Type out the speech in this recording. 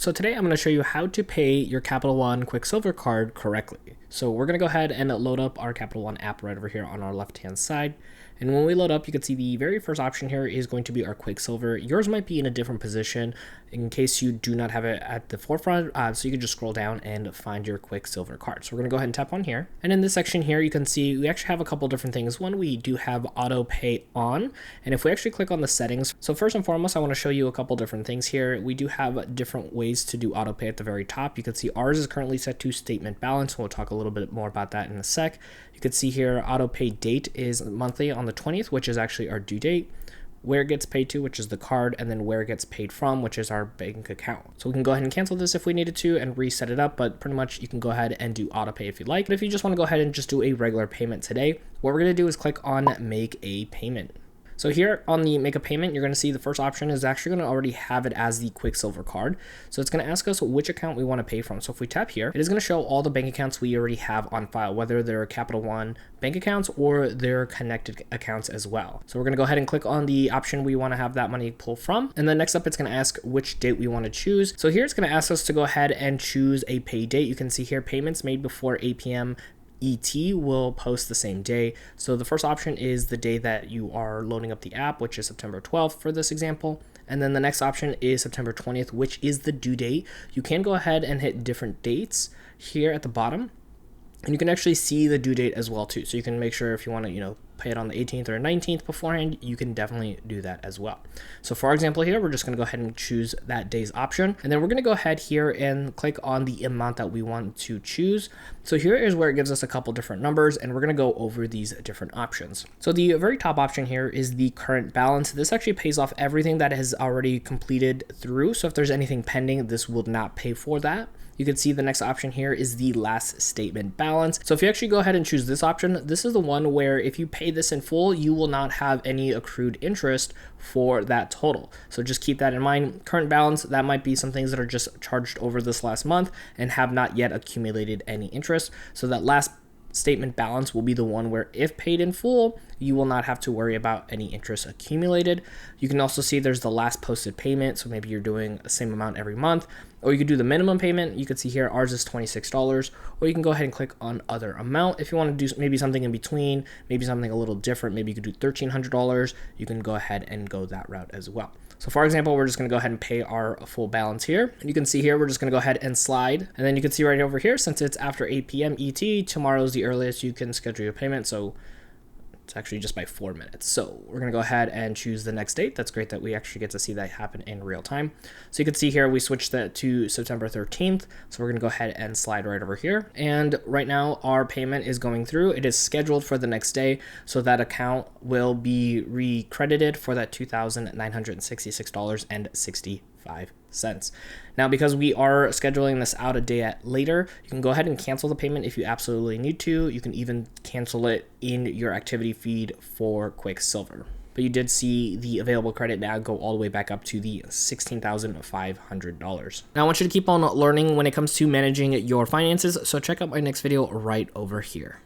So today I'm going to show you how to pay your Capital One Quicksilver card correctly. So we're going to go ahead and load up our Capital One app right over here on our left hand side. And when we load up, you can see the very first option here is going to be our Quicksilver. Yours might be in a different position in case you do not have it at the forefront. So you can just scroll down and find your Quicksilver card. So we're going to go ahead and tap on here. And in this section here, you can see we actually have a couple different things. One, we do have auto pay on. And if we actually click on the settings, so first and foremost, I want to show you a couple different things here. We do have different ways to do auto pay at the very top. You can see ours is currently set to statement balance. We'll talk a little bit more about that in a sec. You can see here auto pay date is monthly on the 20th, which is actually our due date, where it gets paid to, which is the card, and then where it gets paid from, which is our bank account. So we can go ahead and cancel this if we needed to and reset it up, but pretty much you can go ahead and do auto pay if you'd like. But if you just want to go ahead and just do a regular payment today, what we're going to do is click on make a payment. So here on the make a payment, you're going to see the first option is actually going to already have it as the Quicksilver card. So it's going to ask us which account we want to pay from. So if we tap here, it is going to show all the bank accounts we already have on file, whether they're Capital One bank accounts or they're connected accounts as well. So we're going to go ahead and click on the option we want to have that money pull from. And then next up, it's going to ask which date we want to choose. So here it's going to ask us to go ahead and choose a pay date. You can see here payments made before 8 p.m. ET will post the same day. So the first option is the day that you are loading up the app, which is September 12th for this example. And then the next option is September 20th, which is the due date. You can go ahead and hit different dates here at the bottom. And you can actually see the due date as well too. So you can make sure if you want to, pay it on the 18th or 19th beforehand, you can definitely do that as well. So for our example here, we're just going to go ahead and choose that day's option. And then we're going to go ahead here and click on the amount that we want to choose. So here is where it gives us a couple different numbers, and we're going to go over these different options. So the very top option here is the current balance. This actually pays off everything that has already completed through. So if there's anything pending, this will not pay for that. You can see the next option here is the last statement balance. So if you actually go ahead and choose this option, this is the one where if you pay this in full, you will not have any accrued interest for that total. So just keep that in mind. Current balance, that might be some things that are just charged over this last month and have not yet accumulated any interest. So that last statement balance will be the one where if paid in full, you will not have to worry about any interest accumulated. You can also see there's the last posted payment. So maybe you're doing the same amount every month, or you could do the minimum payment. You can see here, ours is $26, or you can go ahead and click on other amount. If you want to do maybe something in between, maybe something a little different, maybe you could do $1,300. You can go ahead and go that route as well. So for example, we're just going to go ahead and pay our full balance here. And you can see here, we're just going to go ahead and slide. And then you can see right over here, since it's after 8 p.m. ET, tomorrow is the earliest you can schedule your payment. So it's actually just by 4 minutes. So we're going to go ahead and choose the next date. That's great that we actually get to see that happen in real time. So you can see here, we switched that to September 13th. So we're going to go ahead and slide right over here. And right now our payment is going through. It is scheduled for the next day. So that account will be recredited for that $2,966.65. Now, because we are scheduling this out a day later, you can go ahead and cancel the payment if you absolutely need to. You can even cancel it in your activity feed for Quicksilver. But you did see the available credit now go all the way back up to the $16,500. Now, I want you to keep on learning when it comes to managing your finances. So check out my next video right over here.